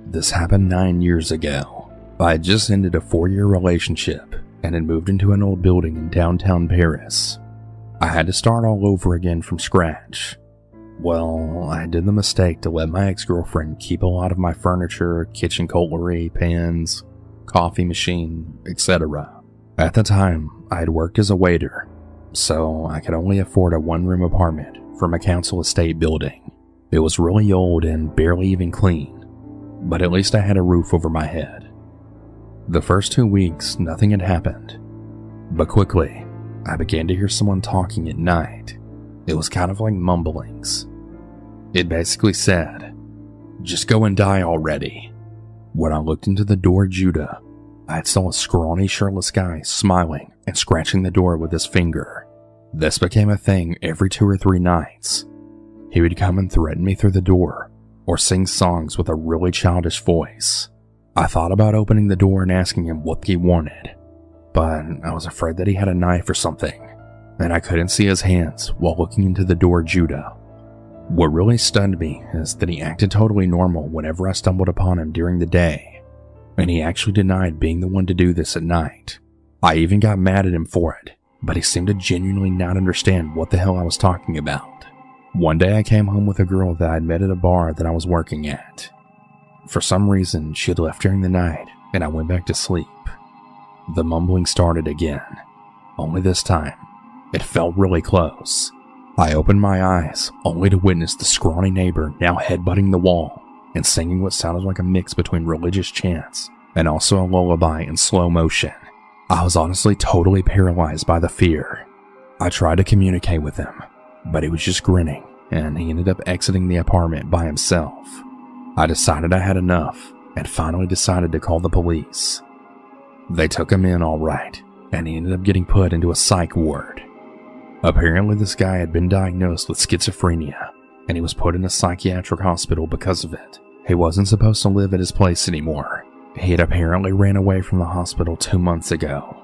This happened 9 years ago. I had just ended a 4-year relationship and had moved into an old building in downtown Paris. I had to start all over again from scratch. Well, I did the mistake to let my ex-girlfriend keep a lot of my furniture, kitchen cutlery, pans, coffee machine, etc. At the time, I had worked as a waiter, so I could only afford a 1-room apartment from a council estate building. It was really old and barely even clean, but at least I had a roof over my head. The first 2 weeks, nothing had happened, but quickly, I began to hear someone talking at night. It was kind of like mumblings. It basically said, "Just go and die already." When I looked into the door Judah, I saw a scrawny, shirtless guy smiling and scratching the door with his finger. This became a thing every 2 or 3 nights. He would come and threaten me through the door, or sing songs with a really childish voice. I thought about opening the door and asking him what he wanted, but I was afraid that he had a knife or something, and I couldn't see his hands while looking into the door Judah. What really stunned me is that he acted totally normal whenever I stumbled upon him during the day, and he actually denied being the one to do this at night. I even got mad at him for it, but he seemed to genuinely not understand what the hell I was talking about. One day I came home with a girl that I'd met at a bar that I was working at. For some reason, she had left during the night, and I went back to sleep. The mumbling started again, only this time, it felt really close. I opened my eyes, only to witness the scrawny neighbor now headbutting the wall and singing what sounded like a mix between religious chants and also a lullaby in slow motion. I was honestly totally paralyzed by the fear. I tried to communicate with him, but he was just grinning, and he ended up exiting the apartment by himself. I decided I had enough and finally decided to call the police. They took him in all right, and he ended up getting put into a psych ward. Apparently this guy had been diagnosed with schizophrenia, and he was put in a psychiatric hospital because of it. He wasn't supposed to live at his place anymore. He had apparently ran away from the hospital 2 months ago.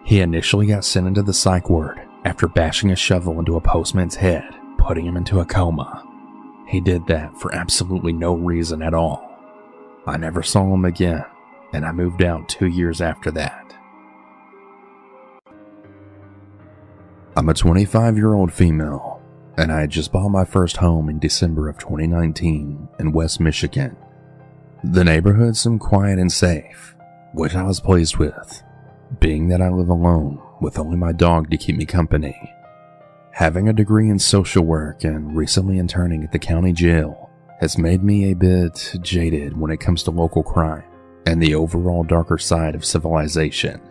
He initially got sent into the psych ward after bashing a shovel into a postman's head, putting him into a coma. He did that for absolutely no reason at all. I never saw him again, and I moved out 2 years after that. I'm a 25-year-old female, and I had just bought my first home in December of 2019 in West Michigan. The neighborhood seemed quiet and safe, which I was pleased with, being that I live alone with only my dog to keep me company. Having a degree in social work and recently interning at the county jail has made me a bit jaded when it comes to local crime and the overall darker side of civilization.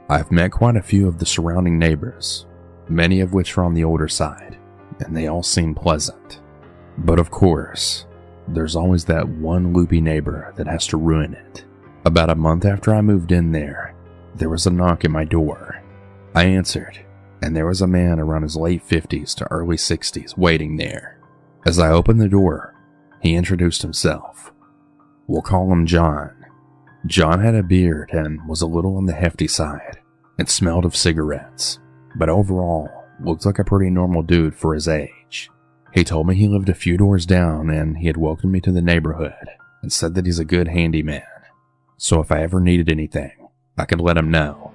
I've met quite a few of the surrounding neighbors, many of which are on the older side, and they all seem pleasant. But of course, there's always that one loopy neighbor that has to ruin it. About a month after I moved in there was a knock at my door. I answered, and there was a man around his late 50s to early 60s waiting there. As I opened the door, he introduced himself. We'll call him John. John had a beard and was a little on the hefty side, and smelled of cigarettes, but overall looked like a pretty normal dude for his age. He told me he lived a few doors down and he had welcomed me to the neighborhood and said that he's a good handyman, so if I ever needed anything, I could let him know.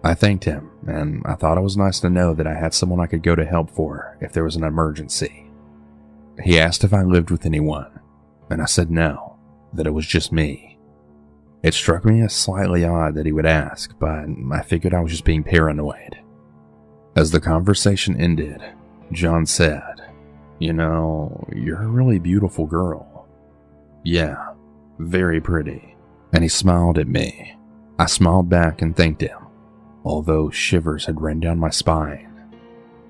I thanked him, and I thought it was nice to know that I had someone I could go to help for if there was an emergency. He asked if I lived with anyone, and I said no, that it was just me. It struck me as slightly odd that he would ask, but I figured I was just being paranoid. As the conversation ended, John said, "You know, you're a really beautiful girl." "Yeah, very pretty." And he smiled at me. I smiled back and thanked him, although shivers had ran down my spine.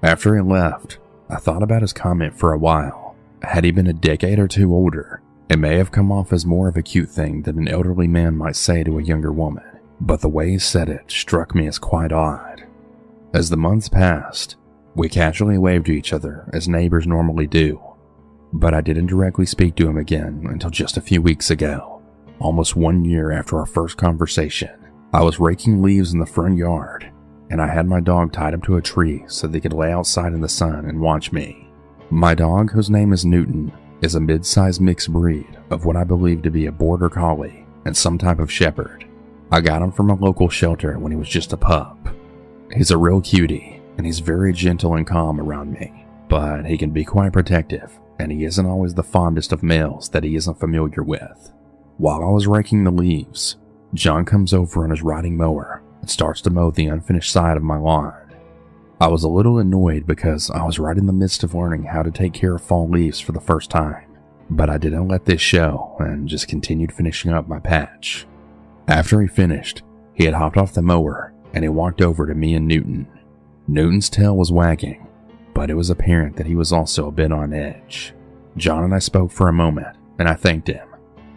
After he left, I thought about his comment for a while. Had he been a decade or two older, it may have come off as more of a cute thing that an elderly man might say to a younger woman, but the way he said it struck me as quite odd. As the months passed, we casually waved to each other as neighbors normally do, but I didn't directly speak to him again until just a few weeks ago. Almost 1 year after our first conversation, I was raking leaves in the front yard, and I had my dog tied up to a tree so they could lay outside in the sun and watch me. My dog, whose name is Newton, is a mid-sized mixed breed of what I believe to be a border collie and some type of shepherd. I got him from a local shelter when he was just a pup. He's a real cutie, and he's very gentle and calm around me, but he can be quite protective, and he isn't always the fondest of males that he isn't familiar with. While I was raking the leaves, John comes over on his riding mower and starts to mow the unfinished side of my lawn. I was a little annoyed because I was right in the midst of learning how to take care of fall leaves for the first time, but I didn't let this show and just continued finishing up my patch. After he finished, he had hopped off the mower and he walked over to me and Newton. Newton's tail was wagging, but it was apparent that he was also a bit on edge. John and I spoke for a moment, and I thanked him.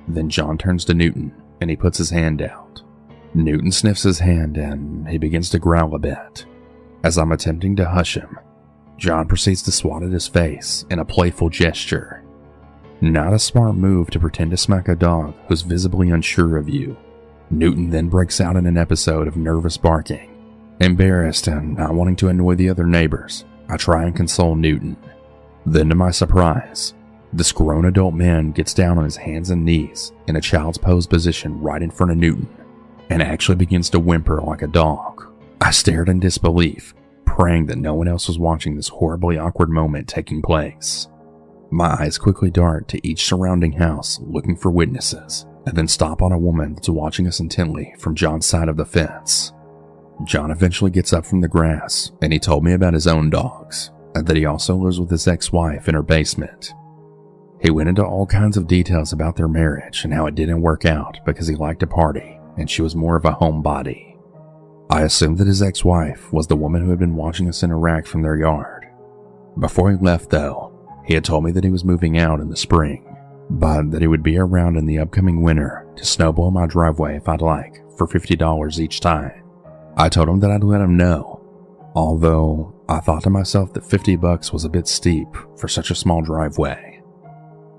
Then John turns to Newton, and he puts his hand out. Newton sniffs his hand, and he begins to growl a bit. As I'm attempting to hush him, John proceeds to swat at his face in a playful gesture. Not a smart move to pretend to smack a dog who's visibly unsure of you. Newton then breaks out in an episode of nervous barking. Embarrassed and not wanting to annoy the other neighbors, I try and console Newton. Then to my surprise, this grown adult man gets down on his hands and knees in a child's pose position right in front of Newton and actually begins to whimper like a dog. I stared in disbelief, praying that no one else was watching this horribly awkward moment taking place. My eyes quickly dart to each surrounding house looking for witnesses, and then stop on a woman that's watching us intently from John's side of the fence. John eventually gets up from the grass, and he told me about his own dogs, and that he also lives with his ex-wife in her basement. He went into all kinds of details about their marriage and how it didn't work out because he liked to party, and she was more of a homebody. I assumed that his ex-wife was the woman who had been watching us interact from their yard. Before he left, though, he had told me that he was moving out in the spring, but that he would be around in the upcoming winter to snowblow my driveway if I'd like, for $50 each time. I told him that I'd let him know, although I thought to myself that $50 was a bit steep for such a small driveway.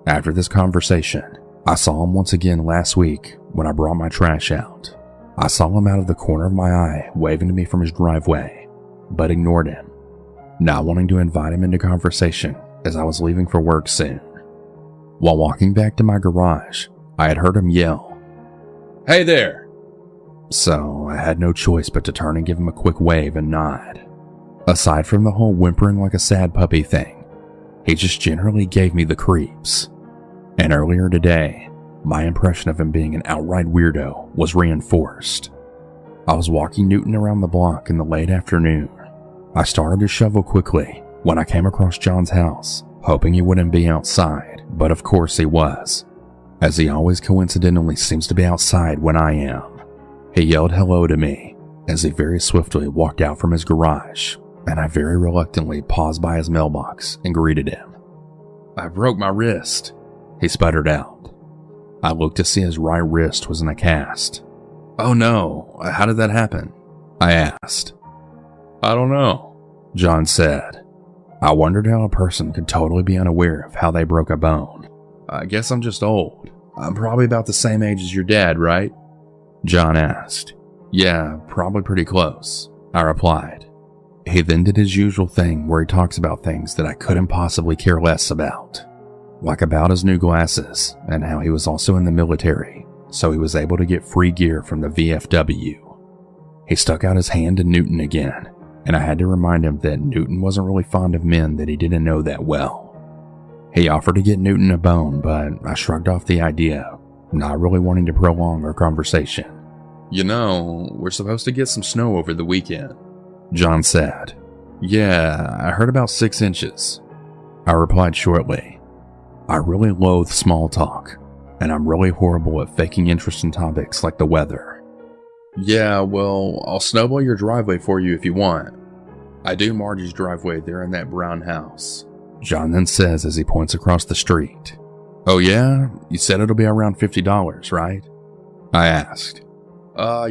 After this conversation, I saw him once again last week when I brought my trash out. I saw him out of the corner of my eye waving to me from his driveway, but ignored him, not wanting to invite him into conversation as I was leaving for work soon. While walking back to my garage, I had heard him yell, "Hey there!" So I had no choice but to turn and give him a quick wave and nod. Aside from the whole whimpering like a sad puppy thing, he just generally gave me the creeps. And earlier today, my impression of him being an outright weirdo was reinforced. I was walking Newton around the block in the late afternoon. I started to shovel quickly when I came across John's house, hoping he wouldn't be outside, but of course he was, as he always coincidentally seems to be outside when I am. He yelled hello to me as he very swiftly walked out from his garage, and I very reluctantly paused by his mailbox and greeted him. "I broke my wrist," he sputtered out. I looked to see his right wrist was in a cast. "Oh no, how did that happen?" I asked. "I don't know," John said. I wondered how a person could totally be unaware of how they broke a bone. "I guess I'm just old. I'm probably about the same age as your dad, right?" John asked. "Yeah, probably pretty close," I replied. He then did his usual thing where he talks about things that I couldn't possibly care less about, like about his new glasses and how he was also in the military, so he was able to get free gear from the VFW. He stuck out his hand to Newton again, and I had to remind him that Newton wasn't really fond of men that he didn't know that well. He offered to get Newton a bone, but I shrugged off the idea, not really wanting to prolong our conversation. "You know, we're supposed to get some snow over the weekend," John said. "Yeah, I heard about 6 inches. I replied shortly. I really loathe small talk, and I'm really horrible at faking interest in topics like the weather. "Yeah, well, I'll snowball your driveway for you if you want. I do Margie's driveway there in that brown house," John then says as he points across the street. "Oh yeah? You said it'll be around $50, right?" I asked. I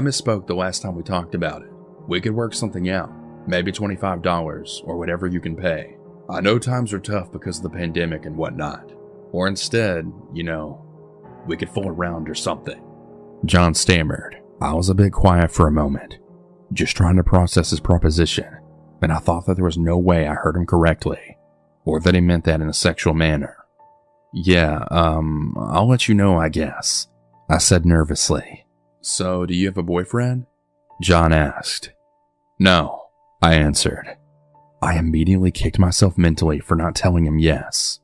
misspoke the last time we talked about it. We could work something out. Maybe $25 or whatever you can pay. I know times are tough because of the pandemic and whatnot. Or instead, we could fool around or something." John stammered. I was a bit quiet for a moment, just trying to process his proposition, and I thought that there was no way I heard him correctly, or that he meant that in a sexual manner. Yeah, I'll let you know, I guess, I said nervously. So, do you have a boyfriend? John asked. No, I answered. I immediately kicked myself mentally for not telling him yes.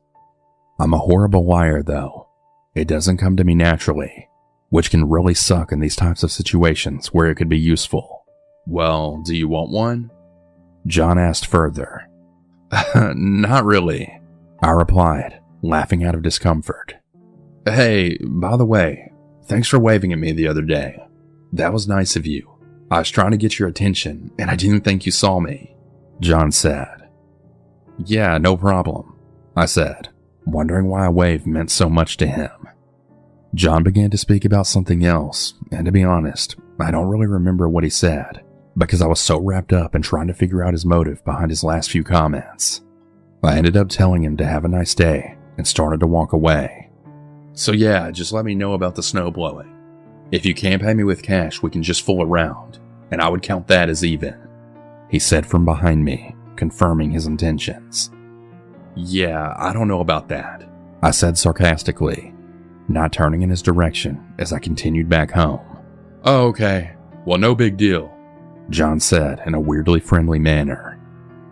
I'm a horrible liar, though. It doesn't come to me naturally, which can really suck in these types of situations where it could be useful. Well, do you want one? John asked further. Not really, I replied, laughing out of discomfort. Hey, by the way, thanks for waving at me the other day. That was nice of you. I was trying to get your attention, and I didn't think you saw me, John said. Yeah, no problem, I said, wondering why a wave meant so much to him. John began to speak about something else, and to be honest, I don't really remember what he said, because I was so wrapped up in trying to figure out his motive behind his last few comments. I ended up telling him to have a nice day and started to walk away. So yeah, just let me know about the snow blowing. If you can't pay me with cash, we can just fool around, and I would count that as even, he said from behind me, confirming his intentions. Yeah, I don't know about that, I said sarcastically, not turning in his direction as I continued back home. Oh, okay. Well, no big deal, John said in a weirdly friendly manner.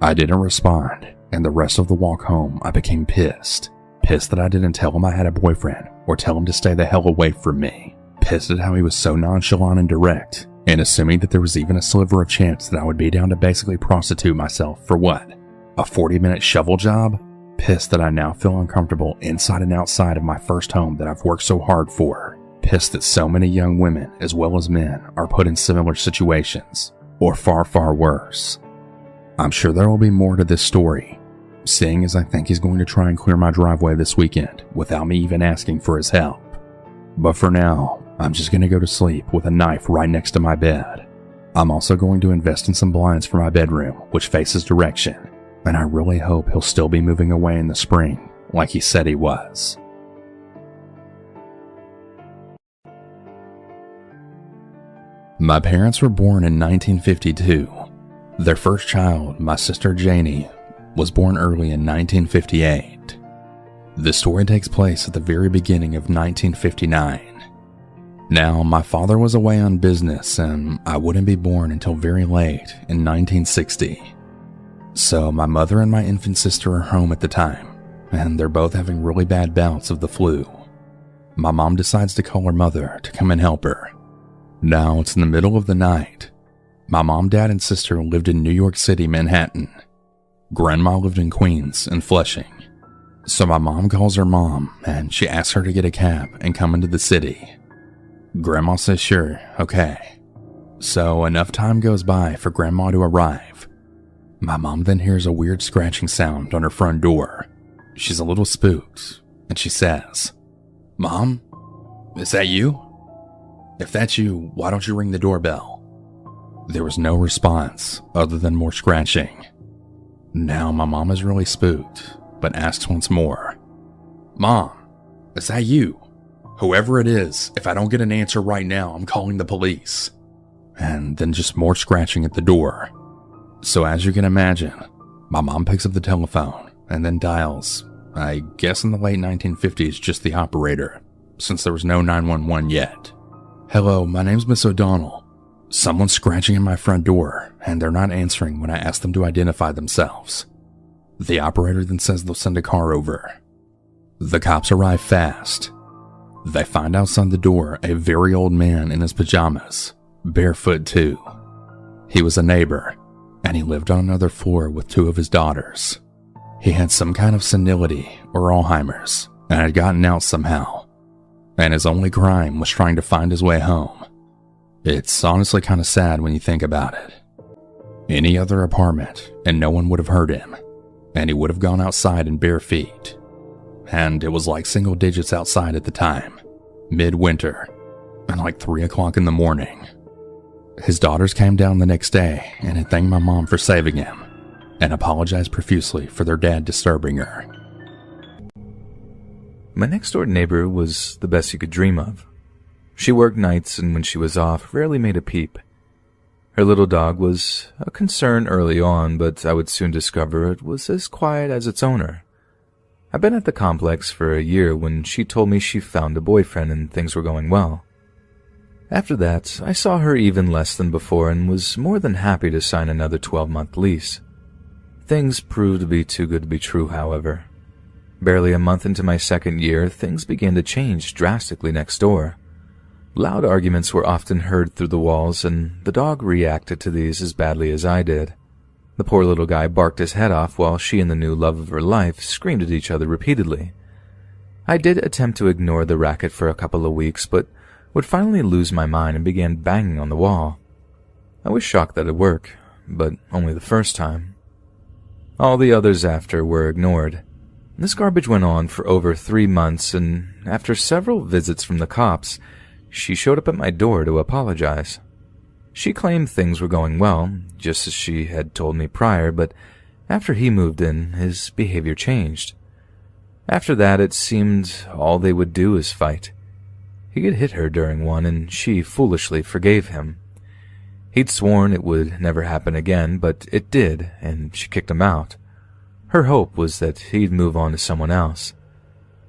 I didn't respond, and the rest of the walk home I became pissed. Pissed that I didn't tell him I had a boyfriend or tell him to stay the hell away from me. Pissed at how he was so nonchalant and direct, and assuming that there was even a sliver of chance that I would be down to basically prostitute myself for what? A 40-minute shovel job? Pissed that I now feel uncomfortable inside and outside of my first home that I've worked so hard for. Pissed that so many young women as well as men are put in similar situations, or far, far worse. I'm sure there will be more to this story, seeing as I think he's going to try and clear my driveway this weekend without me even asking for his help. But for now, I'm just going to go to sleep with a knife right next to my bed. I'm also going to invest in some blinds for my bedroom, which faces direction, and I really hope he'll still be moving away in the spring, like he said he was. My parents were born in 1952. Their first child, my sister Janie, was born early in 1958. This story takes place at the very beginning of 1959. Now, my father was away on business, and I wouldn't be born until very late in 1960. So my mother and my infant sister are home at the time, and they're both having really bad bouts of the flu. My mom decides to call her mother to come and help her. Now, it's in the middle of the night. My mom, dad, and sister lived in New York City, Manhattan. Grandma lived in Queens and Flushing. So my mom calls her mom, and she asks her to get a cab and come into the city. Grandma says sure, okay. So enough time goes by for Grandma to arrive. My mom then hears a weird scratching sound on her front door. She's a little spooked, and she says, "Mom, is that you? If that's you, why don't you ring the doorbell?" There was no response other than more scratching. Now my mom is really spooked, but asks once more, "Mom, is that you? Whoever it is, if I don't get an answer right now, I'm calling the police." And then just more scratching at the door. So as you can imagine, my mom picks up the telephone and then dials, I guess in the late 1950s, just the operator, since there was no 911 yet. "Hello, my name's Miss O'Donnell. Someone's scratching at my front door, and they're not answering when I ask them to identify themselves." The operator then says they'll send a car over. The cops arrive fast. They find outside the door a very old man in his pajamas, barefoot too. He was a neighbor, and he lived on another floor with two of his daughters. He had some kind of senility or Alzheimer's, and had gotten out somehow, and his only crime was trying to find his way home. It's honestly kind of sad when you think about it. Any other apartment, and no one would have heard him, and he would have gone outside in bare feet. And it was like single digits outside at the time, midwinter, and like 3 o'clock in the morning. His daughters came down the next day and had thanked my mom for saving him, and apologized profusely for their dad disturbing her. My next-door neighbor was the best you could dream of. She worked nights, and when she was off, rarely made a peep. Her little dog was a concern early on, but I would soon discover it was as quiet as its owner. I'd been at the complex for a year when she told me she found a boyfriend and things were going well. After that, I saw her even less than before and was more than happy to sign another 12-month lease. Things proved to be too good to be true, however. Barely a month into my second year, things began to change drastically next door. Loud arguments were often heard through the walls, and the dog reacted to these as badly as I did. The poor little guy barked his head off while she and the new love of her life screamed at each other repeatedly. I did attempt to ignore the racket for a couple of weeks, but would finally lose my mind and began banging on the wall. I was shocked that it worked, but only the first time. All the others after were ignored. This garbage went on for over 3 months, and after several visits from the cops, she showed up at my door to apologize. She claimed things were going well, just as she had told me prior, but after he moved in, his behavior changed. After that, it seemed all they would do is fight. He had hit her during one, and she foolishly forgave him. He'd sworn it would never happen again, but it did, and she kicked him out. Her hope was that he'd move on to someone else.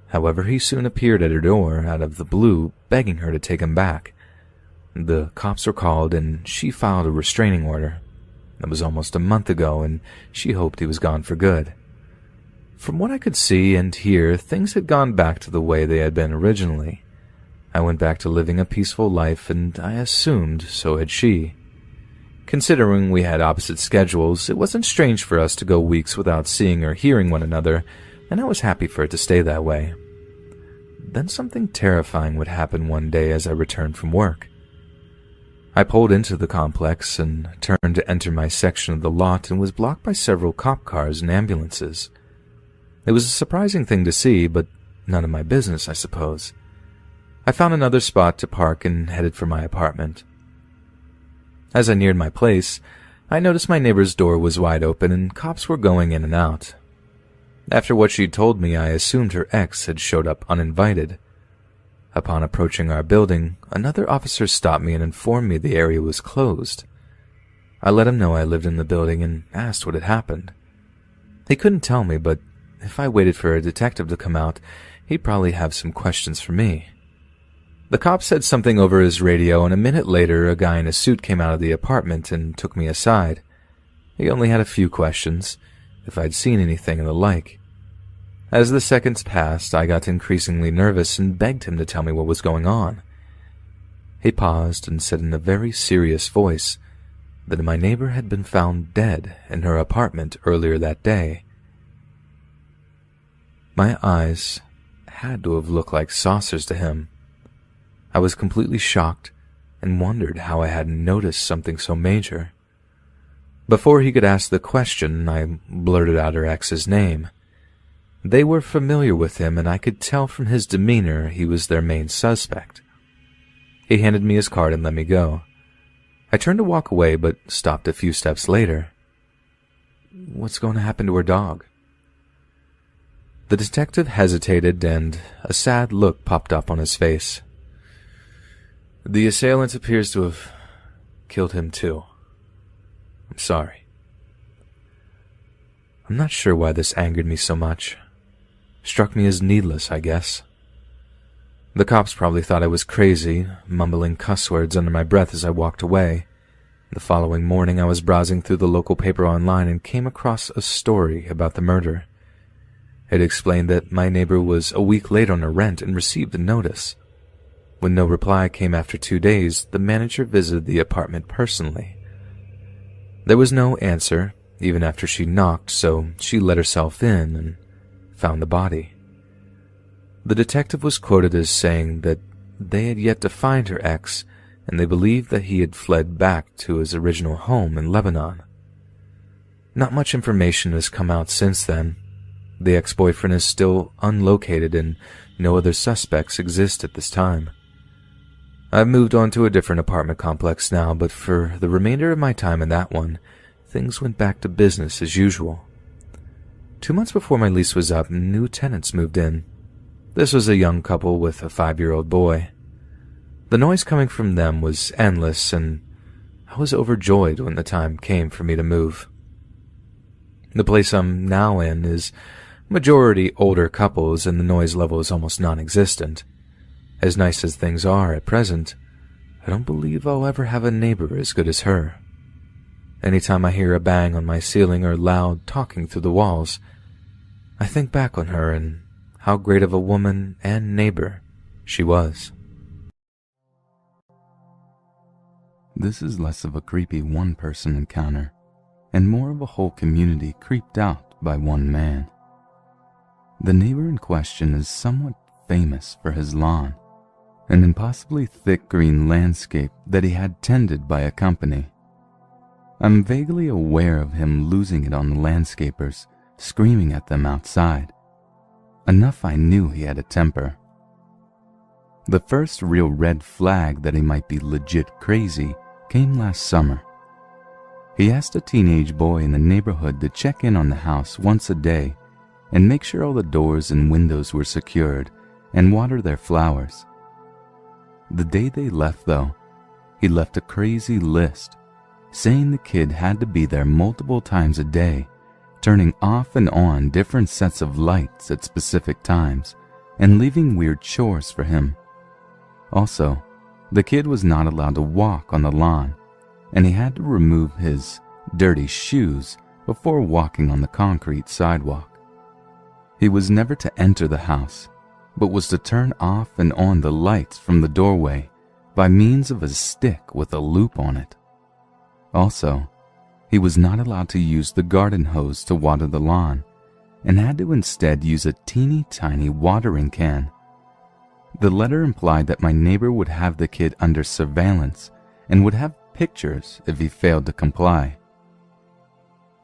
However, he soon appeared at her door out of the blue, begging her to take him back. The cops were called, and she filed a restraining order. That was almost a month ago, and she hoped he was gone for good. From what I could see and hear, things had gone back to the way they had been originally. I went back to living a peaceful life, and I assumed so had she. Considering we had opposite schedules, it wasn't strange for us to go weeks without seeing or hearing one another, and I was happy for it to stay that way. Then something terrifying would happen one day as I returned from work. I pulled into the complex and turned to enter my section of the lot and was blocked by several cop cars and ambulances. It was a surprising thing to see, but none of my business, I suppose. I found another spot to park and headed for my apartment. As I neared my place, I noticed my neighbor's door was wide open and cops were going in and out. After what she'd told me, I assumed her ex had showed up uninvited. Upon approaching our building, another officer stopped me and informed me the area was closed. I let him know I lived in the building and asked what had happened. He couldn't tell me, but if I waited for a detective to come out, he'd probably have some questions for me. The cop said something over his radio, and a minute later a guy in a suit came out of the apartment and took me aside. He only had a few questions, if I'd seen anything and the like. As the seconds passed, I got increasingly nervous and begged him to tell me what was going on. He paused and said in a very serious voice that my neighbor had been found dead in her apartment earlier that day. My eyes had to have looked like saucers to him. I was completely shocked and wondered how I hadn't noticed something so major. Before he could ask the question, I blurted out her ex's name. They were familiar with him, and I could tell from his demeanor he was their main suspect. He handed me his card and let me go. I turned to walk away, but stopped a few steps later. What's going to happen to her dog? The detective hesitated, and a sad look popped up on his face. The assailant appears to have killed him too. I'm sorry. I'm not sure why this angered me so much. Struck me as needless, I guess. The cops probably thought I was crazy, mumbling cuss words under my breath as I walked away. The following morning I was browsing through the local paper online and came across a story about the murder. It explained that my neighbor was a week late on her rent and received a notice. When no reply came after 2 days, the manager visited the apartment personally. There was no answer, even after she knocked, so she let herself in and found the body. The detective was quoted as saying that they had yet to find her ex, and they believed that he had fled back to his original home in Lebanon. Not much information has come out since then. The ex-boyfriend is still unlocated, and no other suspects exist at this time. I've moved on to a different apartment complex now, but for the remainder of my time in that one, things went back to business as usual. 2 months before my lease was up, new tenants moved in. This was a young couple with a 5-year-old boy. The noise coming from them was endless, and I was overjoyed when the time came for me to move. The place I'm now in is majority older couples, and the noise level is almost non-existent. As nice as things are at present, I don't believe I'll ever have a neighbor as good as her. Anytime I hear a bang on my ceiling or loud talking through the walls, I think back on her and how great of a woman and neighbor she was. This is less of a creepy one-person encounter and more of a whole community creeped out by one man. The neighbor in question is somewhat famous for his lawn, an impossibly thick green landscape that he had tended by a company. I'm vaguely aware of him losing it on the landscapers, screaming at them outside. Enough I knew he had a temper. The first real red flag that he might be legit crazy came last summer. He asked a teenage boy in the neighborhood to check in on the house once a day and make sure all the doors and windows were secured and water their flowers. The day they left, though, he left a crazy list, saying the kid had to be there multiple times a day, turning off and on different sets of lights at specific times, and leaving weird chores for him. Also, the kid was not allowed to walk on the lawn, and he had to remove his dirty shoes before walking on the concrete sidewalk. He was never to enter the house, but was to turn off and on the lights from the doorway by means of a stick with a loop on it. Also, he was not allowed to use the garden hose to water the lawn, and had to instead use a teeny tiny watering can. The letter implied that my neighbor would have the kid under surveillance and would have pictures if he failed to comply.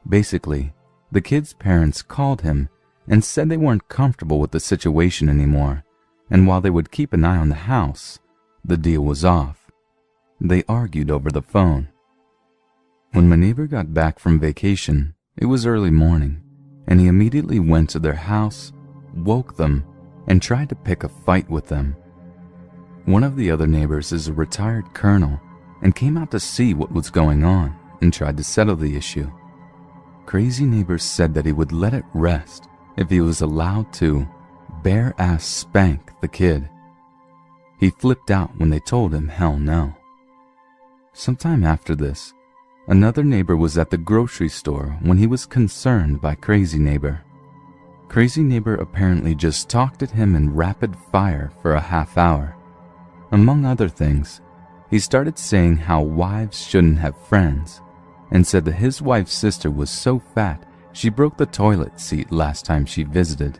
Basically, the kid's parents called him and said they weren't comfortable with the situation anymore, and while they would keep an eye on the house, the deal was off. They argued over the phone. When my neighbor got back from vacation, it was early morning, and he immediately went to their house, woke them, and tried to pick a fight with them. One of the other neighbors is a retired colonel and came out to see what was going on and tried to settle the issue. Crazy neighbor said that he would let it rest if he was allowed to bare-ass spank the kid. He flipped out when they told him hell no. Sometime after this, another neighbor was at the grocery store when he was concerned by Crazy Neighbor. Crazy Neighbor apparently just talked at him in rapid fire for a half hour. Among other things, he started saying how wives shouldn't have friends, and said that his wife's sister was so fat she broke the toilet seat last time she visited.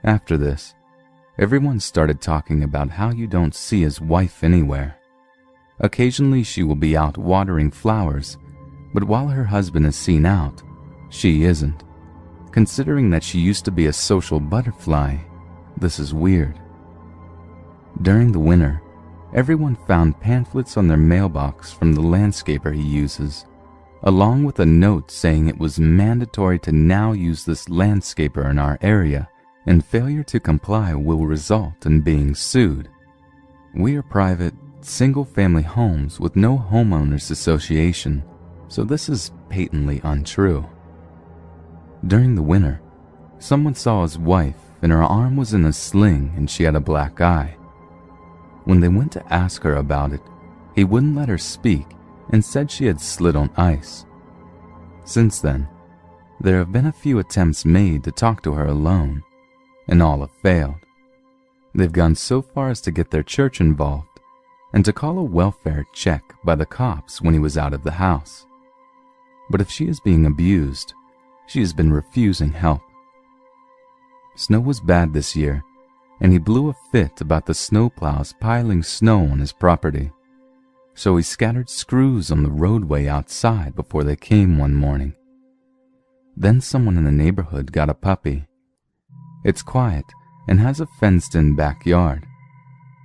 After this, everyone started talking about how you don't see his wife anywhere. Occasionally she will be out watering flowers, but while her husband is seen out, she isn't. Considering that she used to be a social butterfly, this is weird. During the winter, everyone found pamphlets on their mailbox from the landscaper he uses, along with a note saying it was mandatory to now use this landscaper in our area, and failure to comply will result in being sued. We are private, single-family homes with no homeowners association, so this is patently untrue. During the winter, someone saw his wife and her arm was in a sling and she had a black eye. When they went to ask her about it, he wouldn't let her speak and said she had slid on ice. Since then, there have been a few attempts made to talk to her alone, and all have failed. They've gone so far as to get their church involved and to call a welfare check by the cops when he was out of the house. But if she is being abused, she has been refusing help. Snow was bad this year, and he blew a fit about the snowplows piling snow on his property. So he scattered screws on the roadway outside before they came one morning. Then someone in the neighborhood got a puppy. It's quiet and has a fenced-in backyard.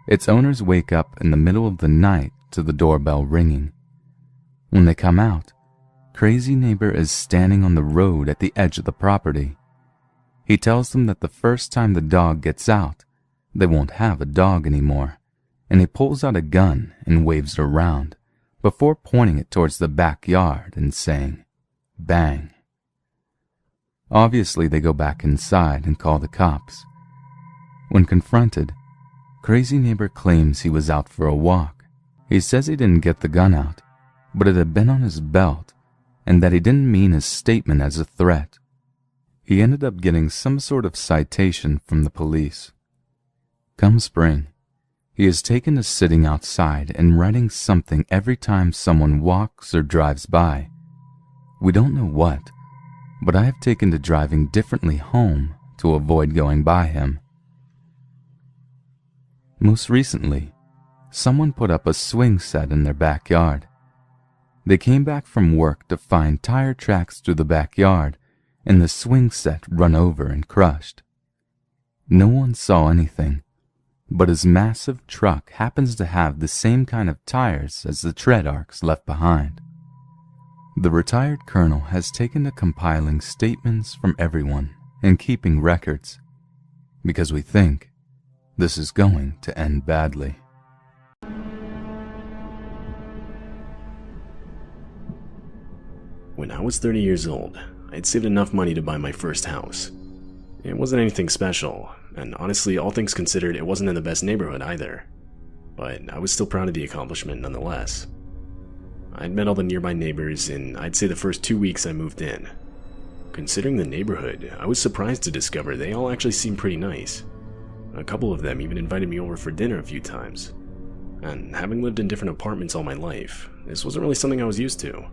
Its owners wake up in the middle of the night to the doorbell ringing. When they come out, Crazy Neighbor is standing on the road at the edge of the property. He tells them that the first time the dog gets out, they won't have a dog anymore, and he pulls out a gun and waves it around, before pointing it towards the backyard and saying, "Bang." Obviously, they go back inside and call the cops. When confronted, crazy neighbor claims he was out for a walk. He says he didn't get the gun out, but it had been on his belt, and that he didn't mean his statement as a threat. He ended up getting some sort of citation from the police. Come spring, he is taken to sitting outside and writing something every time someone walks or drives by. We don't know what, but I have taken to driving differently home to avoid going by him. Most recently, someone put up a swing set in their backyard. They came back from work to find tire tracks through the backyard and the swing set run over and crushed. No one saw anything, but his massive truck happens to have the same kind of tires as the tread arcs left behind. The retired colonel has taken to compiling statements from everyone and keeping records, because we think this is going to end badly. When I was 30 years old, I'd saved enough money to buy my first house. It wasn't anything special, and honestly, all things considered, it wasn't in the best neighborhood either. But I was still proud of the accomplishment nonetheless. I'd met all the nearby neighbors in, I'd say, the first 2 weeks I moved in. Considering the neighborhood, I was surprised to discover they all actually seemed pretty nice. A couple of them even invited me over for dinner a few times. And having lived in different apartments all my life, this wasn't really something I was used to.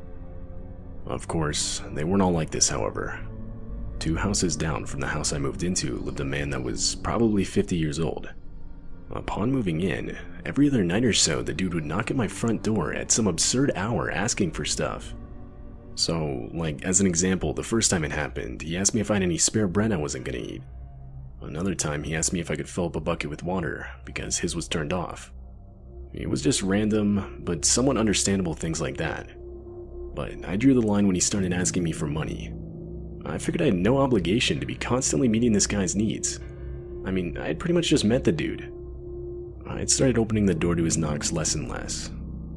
Of course, they weren't all like this, however. 2 houses down from the house I moved into lived a man that was probably 50 years old. Upon moving in, every other night or so the dude would knock at my front door at some absurd hour asking for stuff. So, like, as an example, the first time it happened, he asked me if I had any spare bread I wasn't gonna eat. Another time, he asked me if I could fill up a bucket with water, because his was turned off. It was just random, but somewhat understandable things like that. But I drew the line when he started asking me for money. I figured I had no obligation to be constantly meeting this guy's needs. I mean, I had pretty much just met the dude. I'd started opening the door to his knocks less and less,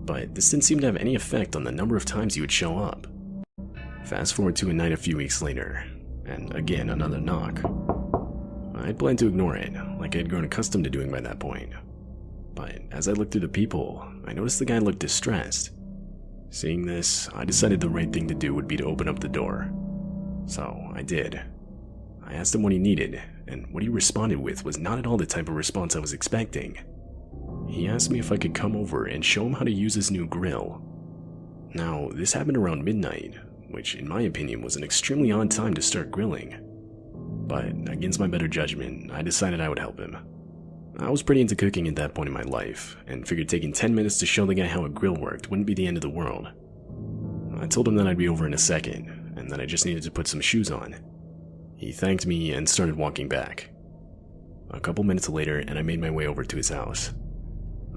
but this didn't seem to have any effect on the number of times he would show up. Fast forward to a night a few weeks later, and again another knock. I'd planned to ignore it, like I had grown accustomed to doing by that point. But as I looked through the people, I noticed the guy looked distressed. Seeing this, I decided the right thing to do would be to open up the door. So I did. I asked him what he needed, and what he responded with was not at all the type of response I was expecting. He asked me if I could come over and show him how to use his new grill. Now, this happened around midnight, which in my opinion was an extremely odd time to start grilling. But against my better judgment, I decided I would help him. I was pretty into cooking at that point in my life, and figured taking 10 minutes to show the guy how a grill worked wouldn't be the end of the world. I told him that I'd be over in a second, and that I just needed to put some shoes on. He thanked me and started walking back. A couple minutes later, and I made my way over to his house.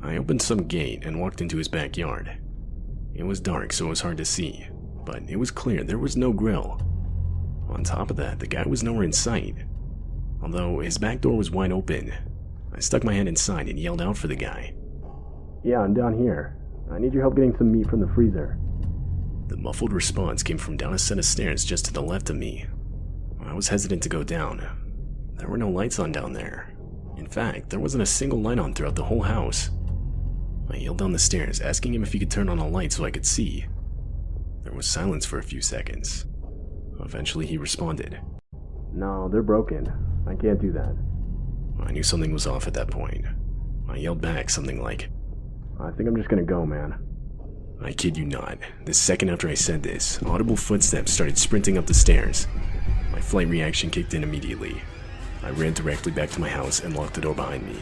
I opened some gate and walked into his backyard. It was dark, so it was hard to see, but it was clear there was no grill. On top of that, the guy was nowhere in sight. Although his back door was wide open, I stuck my head inside and yelled out for the guy. "Yeah, I'm down here. I need your help getting some meat from the freezer." The muffled response came from down a set of stairs just to the left of me. I was hesitant to go down. There were no lights on down there. In fact, there wasn't a single light on throughout the whole house. I yelled down the stairs, asking him if he could turn on a light so I could see. There was silence for a few seconds. Eventually he responded, "No, they're broken. I can't do that." I knew something was off at that point. I yelled back something like, "I think I'm just gonna go, man." I kid you not, the second after I said this, audible footsteps started sprinting up the stairs. My flight reaction kicked in immediately. I ran directly back to my house and locked the door behind me.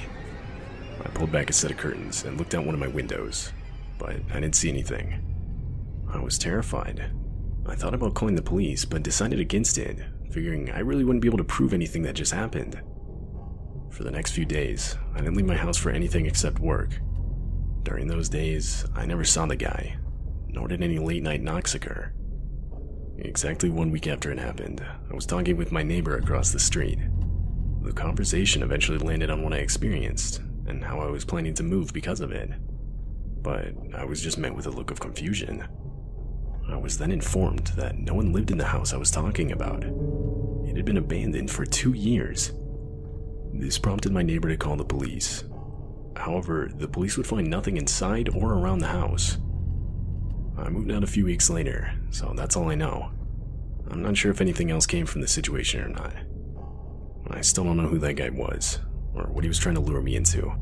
I pulled back a set of curtains and looked out one of my windows, but I didn't see anything. I was terrified. I thought about calling the police, but decided against it, figuring I really wouldn't be able to prove anything that just happened. For the next few days, I didn't leave my house for anything except work. During those days, I never saw the guy, nor did any late-night knocks occur. Exactly 1 week after it happened, I was talking with my neighbor across the street. The conversation eventually landed on what I experienced, and how I was planning to move because of it. But I was just met with a look of confusion. I was then informed that no one lived in the house I was talking about. been abandoned for 2 years. This prompted my neighbor to call the police. However, the police would find nothing inside or around the house. I moved out a few weeks later, so that's all I know. I'm not sure if anything else came from the situation or not. I still don't know who that guy was, or what he was trying to lure me into.